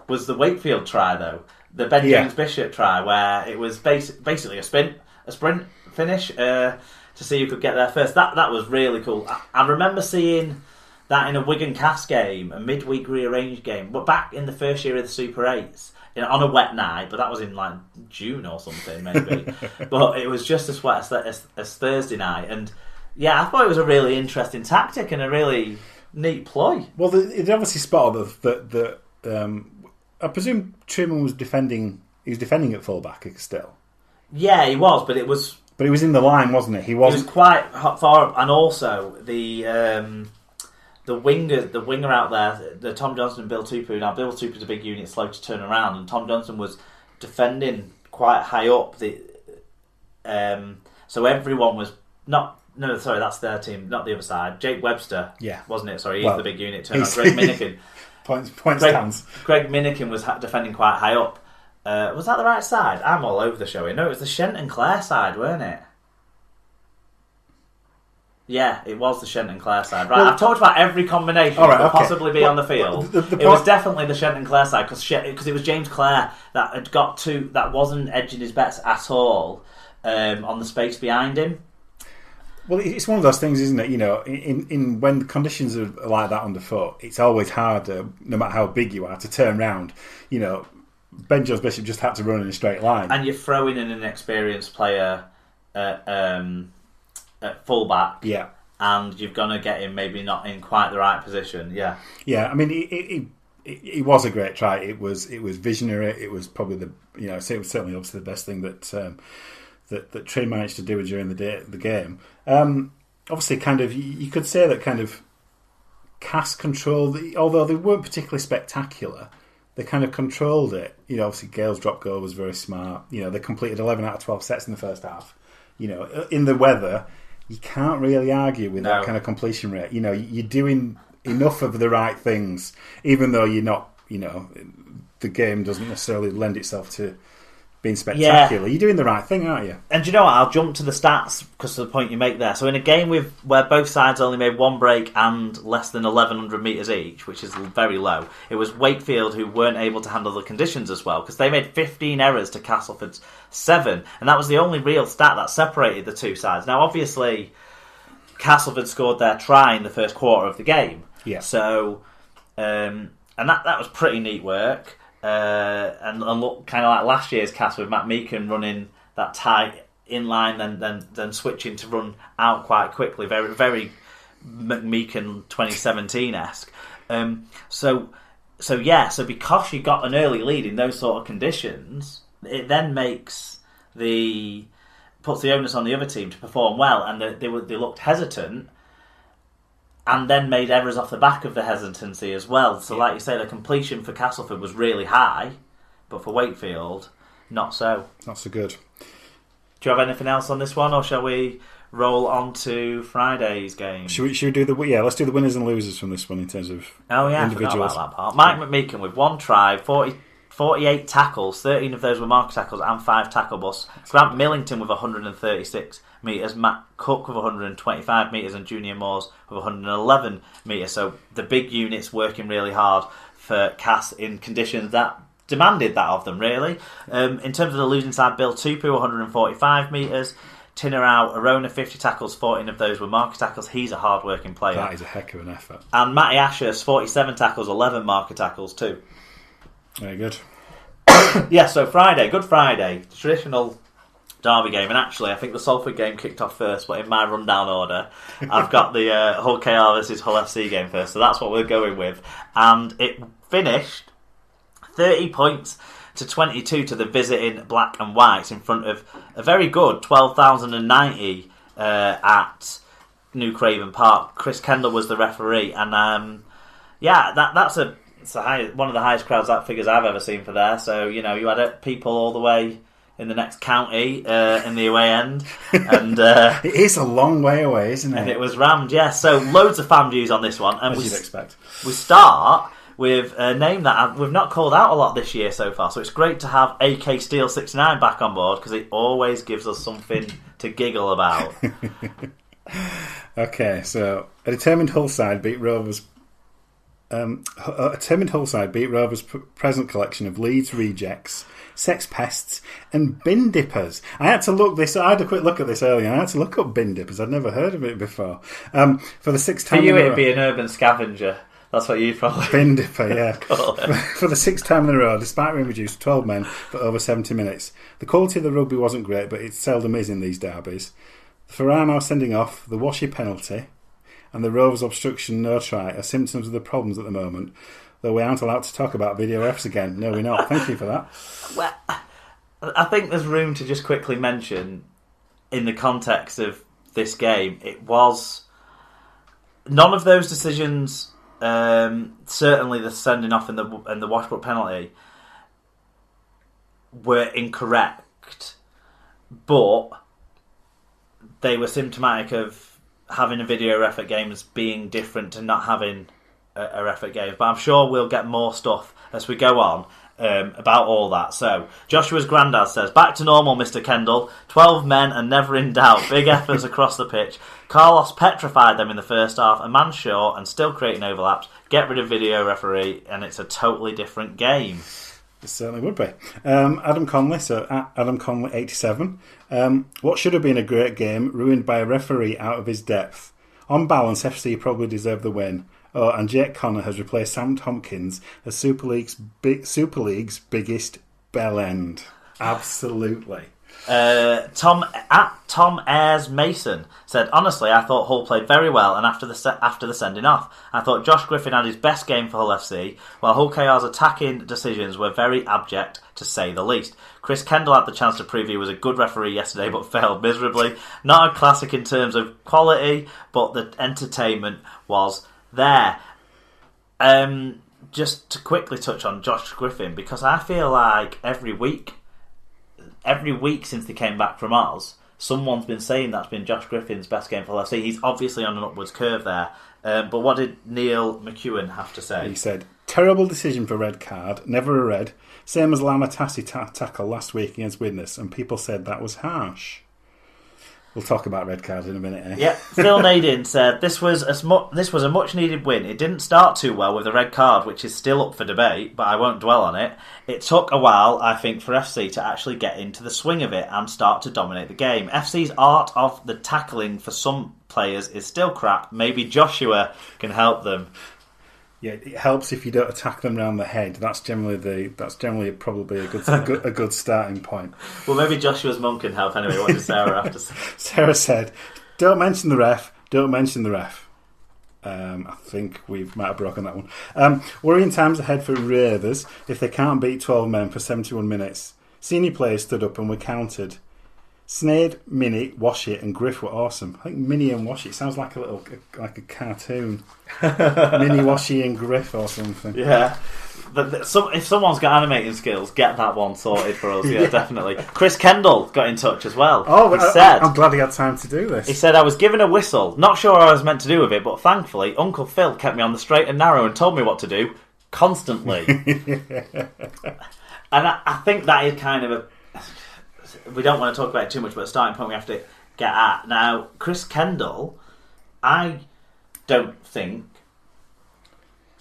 was the Wakefield try, though. The Ben James Bishop try, where it was basically a sprint finish to see who could get there first. That was really cool. I remember seeing that in a Wigan Cast game, a midweek rearranged game, but back in the first year of the Super 8s, on a wet night, but that was in like June or something, maybe. But it was just as wet as Thursday night. And yeah, I thought it was a really interesting tactic and a really neat ploy. Well, it obviously spotted that I presume Truman was defending. He was defending at fullback still. Yeah, he was, but it was. But he was in the line, wasn't it? He was quite far up, and also the winger out there, the Tom Johnson and Bill Tupu. Now, Bill Tupu's a big unit, slow to turn around, and Tom Johnson was defending quite high up. So everyone was not. No, sorry, that's their team, not the other side. Jake Webster, wasn't it? Sorry, he's the big unit. Greg Minikin. Points stands. Greg Minikin was defending quite high up. Was that the right side? I'm all over the show here. No, it was the Shenton Clare side, weren't it? Yeah, it was the Shenton Clare side. Right, I've talked about every combination that could possibly be on the field. It was definitely the Shenton Clare side because it was James Clare that had got to that wasn't edging his bets at all on the space behind him. Well, it's one of those things, isn't it? You know, in when the conditions are like that underfoot, it's always harder, no matter how big you are, to turn round. You know, Ben Jones Bishop just had to run in a straight line, and you're throwing in an experienced player at fullback, and you're gonna get him maybe not in quite the right position. Yeah. I mean, it was a great try. It was visionary. It was probably it was certainly obviously the best thing that Trey managed to do during the game. Obviously, kind of, you could say that kind of Cass controlled, although they weren't particularly spectacular, they kind of controlled it. You know, obviously Gale's drop goal was very smart. You know, they completed 11 out of 12 sets in the first half. You know, in the weather, you can't really argue with that kind of completion rate. You know, you're doing enough of the right things, even though you're not, you know, the game doesn't necessarily lend itself to being spectacular. You're doing the right thing, aren't you? And do you know what? I'll jump to the stats because of the point you make there. So in a game where both sides only made one break and less than 1,100 metres each, which is very low, it was Wakefield who weren't able to handle the conditions as well because they made 15 errors to Castleford's 7, and that was the only real stat that separated the two sides. Now, obviously, Castleford scored their try in the first quarter of the game. Yeah. So, and that was pretty neat work. And look, kind of like last year's cast with Matt Meakin running that tight in line, then switching to run out quite quickly, very very Meakin 2017-esque. So because you got an early lead in those sort of conditions, it then puts the onus on the other team to perform well, and they looked hesitant. And then made errors off the back of the hesitancy as well. So, like you say, the completion for Castleford was really high, but for Wakefield, not so. Not so good. Do you have anything else on this one, or shall we roll on to Friday's game? Should we do let's do the winners and losers from this one in terms of individuals. I forgot about that part. Mike McMeekin with one try, 48 tackles, 13 of those were marker tackles and 5 tackle busts. Grant Millington with 136 metres, Matt Cook with 125 metres, and Junior Moores with 111 metres. So the big units working really hard for Cass in conditions that demanded that of them, really. In terms of the losing side, Bill Tupu, 145 metres. Tinnerau Arona, 50 tackles, 14 of those were marker tackles. He's a hard-working player. That is a heck of an effort. And Matty Ashurst, 47 tackles, 11 marker tackles too. Very good. So Good Friday, traditional derby game, and actually I think the Salford game kicked off first, but in my rundown order I've got the Hull KR versus Hull FC game first, so that's what we're going with. And it finished 30 points to 22 to the visiting Black and Whites in front of a very good 12,090 at New Craven Park. Chris Kendall was the referee, and that's one of the highest crowds figures I've ever seen for there. So, you know, you had people all the way in the next county in the away end. And it is a long way away, isn't it? And it was rammed, So loads of fan views on this one. And as you'd expect. We start with a name that we've not called out a lot this year so far. So it's great to have AK Steel 69 back on board because it always gives us something to giggle about. Okay, so a determined Hull side beat Rovers A determined Hullside beat Rovers' present collection of Leeds rejects, sex pests, and bin dippers. I had a quick look at this earlier, and I had to look up bin dippers. I'd never heard of it before. For the sixth time for you, in a it'd row, be an urban scavenger. That's what you'd probably bin dipper, yeah. call it. For the sixth time in a row, despite being reduced to 12 men for over 70 minutes. The quality of the rugby wasn't great, but it seldom is in these derbies. The Ferrano sending off, the Washy penalty, and the Rovers obstruction no try are symptoms of the problems at the moment, though we aren't allowed to talk about video refs again. No, we're not. Thank you for that. Well, I think there's room to just quickly mention, in the context of this game, it was... None of those decisions, certainly the sending off and the Washbrook penalty, were incorrect, but they were symptomatic of having a video ref at games being different to not having a ref at games. But I'm sure we'll get more stuff as we go on about all that. So, Joshua's granddad says, back to normal, Mr. Kendall. 12 men and never in doubt. Big efforts across the pitch. Carlos petrified them in the first half. A man short and still creating overlaps. Get rid of video referee and it's a totally different game. It certainly would be. Adam Conley, so at Adam Conley 87. What should have been a great game, ruined by a referee out of his depth. On balance, FC probably deserved the win. Oh, and Jake Connor has replaced Sam Tompkins as Super League's biggest bell end. Absolutely. Tom Ayres Mason said, honestly, I thought Hull played very well, and after the sending off, I thought Josh Griffin had his best game for Hull FC, while Hull KR's attacking decisions were very abject, to say the least. Chris Kendall had the chance to prove he was a good referee yesterday, but failed miserably. Not a classic in terms of quality, but the entertainment was there. Just to quickly touch on Josh Griffin, because I feel like every week since they came back from Oz, someone's been saying that's been Josh Griffin's best game for LFC. He's obviously on an upwards curve there. But what did Neil McEwen have to say? He said, terrible decision for red card, never a red. Same as Lamatassi tackle last week against Widnes, and people said that was harsh. We'll talk about red cards in a minute, eh? Yeah, Phil Nadin said this was a much needed win. It didn't start too well with the red card, which is still up for debate, but I won't dwell on it. It took a while, I think, for FC to actually get into the swing of it and start to dominate the game. FC's art of the tackling for some players is still crap. Maybe Joshua can help them. Yeah, it helps if you don't attack them around the head. That's generally probably a good starting point. Well, maybe Joshua's mum can help anyway. What did Sarah have to say? Sarah said, "Don't mention the ref. Don't mention the ref." I think we might have broken that one. Worrying times ahead for Ravers if they can't beat 12 men for 71 minutes. Senior players stood up and were counted. Snade, Minnie, Washit and Griff were awesome. I think Minnie and Washit sounds like a cartoon. Minnie, Washie and Griff or something. Yeah. If someone's got animating skills, get that one sorted for us. Yeah, definitely. Chris Kendall got in touch as well. Oh, I'm glad he had time to do this. He said, I was given a whistle. Not sure what I was meant to do with it, but thankfully Uncle Phil kept me on the straight and narrow and told me what to do constantly. And I think that is kind of we don't want to talk about it too much, but a starting point we have to get at. Now, Chris Kendall, I don't think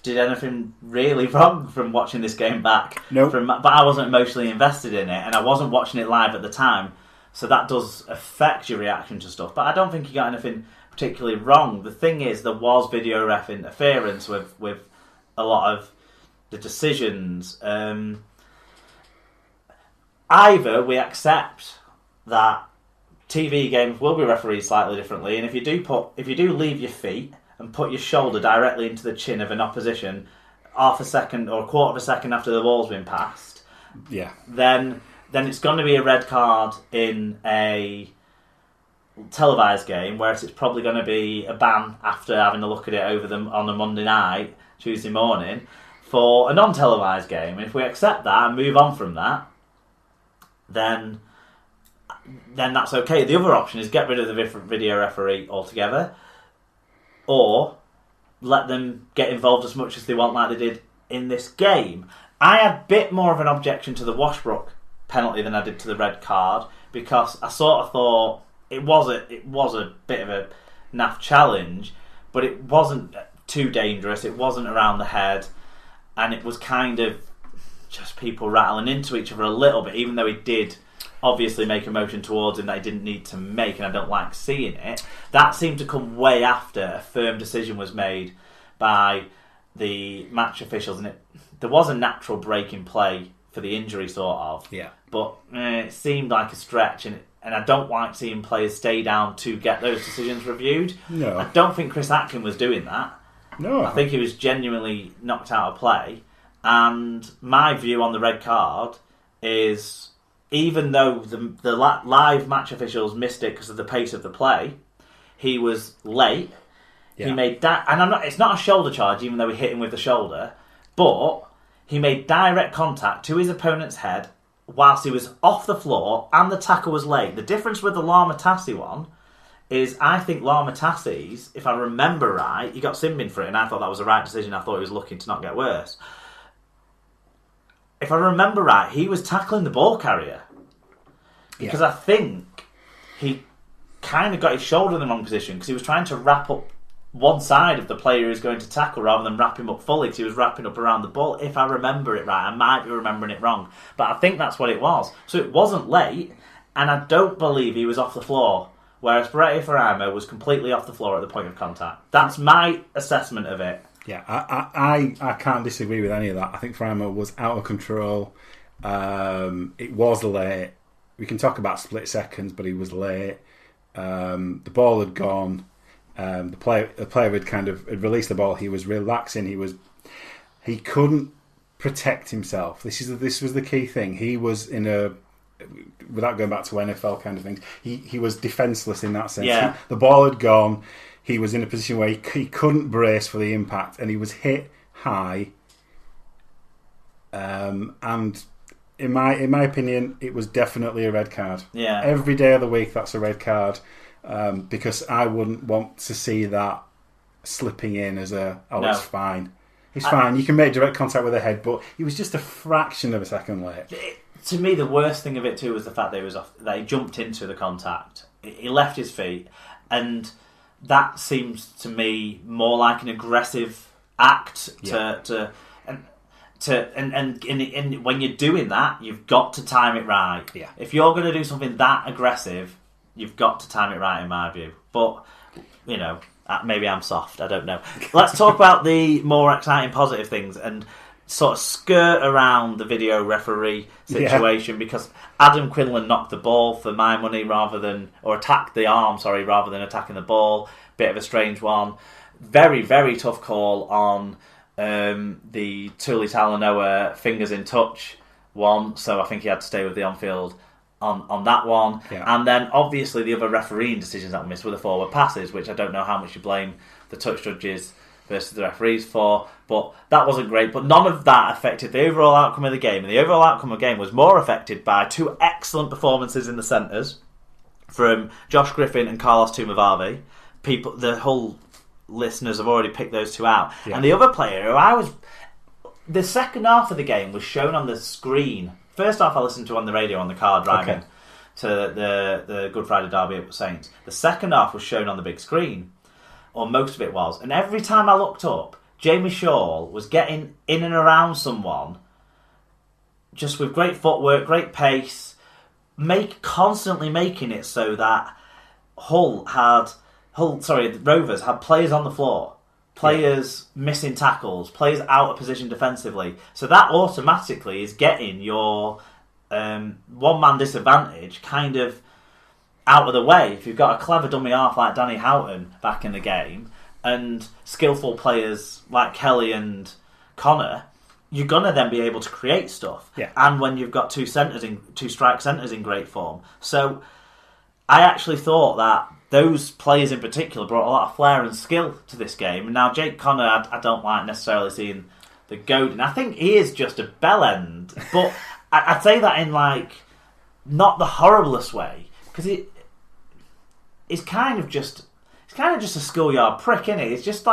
did anything really wrong from watching this game back. Nope. But I wasn't emotionally invested in it, and I wasn't watching it live at the time, so that does affect your reaction to stuff. But I don't think he got anything particularly wrong. The thing is, there was video ref interference with a lot of the decisions. Either we accept that TV games will be refereed slightly differently, and if you do leave your feet and put your shoulder directly into the chin of an opposition half a second or a quarter of a second after the ball's been passed, yeah, then it's going to be a red card in a televised game, whereas it's probably going to be a ban after having a look at it over them on a Monday night, Tuesday morning, for a non-televised game. And if we accept that and move on from that, then that's okay. The other option is get rid of the video referee altogether, or let them get involved as much as they want, like they did in this game. I had a bit more of an objection to the Washbrook penalty than I did to the red card, because I sort of thought it was a bit of a naff challenge, but it wasn't too dangerous. It wasn't around the head, and it was kind of just people rattling into each other a little bit, even though he did obviously make a motion towards him that he didn't need to make, and I don't like seeing it. That seemed to come way after a firm decision was made by the match officials, and there was a natural break in play for the injury, sort of. Yeah. But it seemed like a stretch, and I don't like seeing players stay down to get those decisions reviewed. No. I don't think Chris Atkin was doing that. No. I think he was genuinely knocked out of play. And my view on the red card is, even though the live match officials missed it because of the pace of the play, he was late. Yeah. He made and it's not a shoulder charge, even though he hit him with the shoulder, but he made direct contact to his opponent's head whilst he was off the floor, and the tackle was late. The difference with the Lama-Tassi one is, I think Lama-Tassi's, if I remember right, he got sin-bin for it, and I thought that was the right decision. I thought he was looking to not get worse. If I remember right, he was tackling the ball carrier. Because I think he kind of got his shoulder in the wrong position, because he was trying to wrap up one side of the player who was going to tackle rather than wrap him up fully, because he was wrapping up around the ball. If I remember it right, I might be remembering it wrong, but I think that's what it was. So it wasn't late, and I don't believe he was off the floor, whereas Barretti Faraimo was completely off the floor at the point of contact. That's my assessment of it. Yeah, I can't disagree with any of that. I think Faraimo was out of control. It was late. We can talk about split seconds, but he was late. The ball had gone. The player had released the ball. He was relaxing. He couldn't protect himself. This was the key thing. He was in a, without going back to NFL kind of things, he was defenseless in that sense. Yeah. The ball had gone. He was in a position where he couldn't brace for the impact, and he was hit high. And in my opinion, it was definitely a red card. Yeah. Every day of the week, that's a red card. Because I wouldn't want to see that slipping in as no. It's fine. It's fine. You can make direct contact with the head, but he was just a fraction of a second late. To me, the worst thing of it too was the fact that he jumped into the contact. He left his feet, and that seems to me more like an aggressive act. And when you're doing that, you've got to time it right. Yeah. If you're going to do something that aggressive, you've got to time it right, in my view. But, maybe I'm soft. I don't know. Let's talk about the more exciting, positive things and sort of skirt around the video referee situation, because Adam Quinlan knocked the ball for my money attacked the arm, rather than attacking the ball. Bit of a strange one. Very, very tough call on the Tuli Talanoa fingers in touch one, so I think he had to stay with the on-field on that one. Yeah. And then obviously the other refereeing decisions that were missed were the forward passes, which I don't know how much you blame the touch judges versus the referees for, but that wasn't great. But none of that affected the overall outcome of the game, and the overall outcome of the game was more affected by two excellent performances in the centres from Josh Griffin and Carlos Tumavave. The whole listeners have already picked those two out. Yeah. And the other player who the second half of the game was shown on the screen. First half I listened to on the radio on the car driving to the Good Friday derby at Saints. The second half was shown on the big screen, or most of it was. And every time I looked up, Jamie Shaw was getting in and around someone, just with great footwork, great pace, constantly making it so that the Rovers had players on the floor. Players missing tackles, players out of position defensively. So that automatically is getting your one-man disadvantage kind of out of the way. If you've got a clever dummy half like Danny Houghton back in the game, and skillful players like Kelly and Connor, you're going to then be able to create stuff. Yeah. And when you've got two strike centres in great form. So I actually thought that those players in particular brought a lot of flair and skill to this game. And now Jake Connor, I don't like necessarily seeing the goat. And I think he is just a bell end. But I'd say that in not the horriblest way, because it's kind of just a schoolyard prick, isn't it? It's just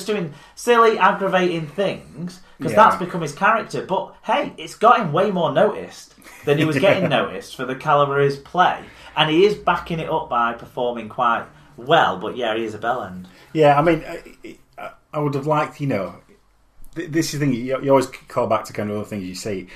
doing silly, aggravating things, because that's become his character. But hey, it's got him way more noticed than he was getting noticed for the calibre of his play. And he is backing it up by performing quite well, but he is a bell end. Yeah, I mean, I would have liked, this is the thing, you always call back to kind of other things you see.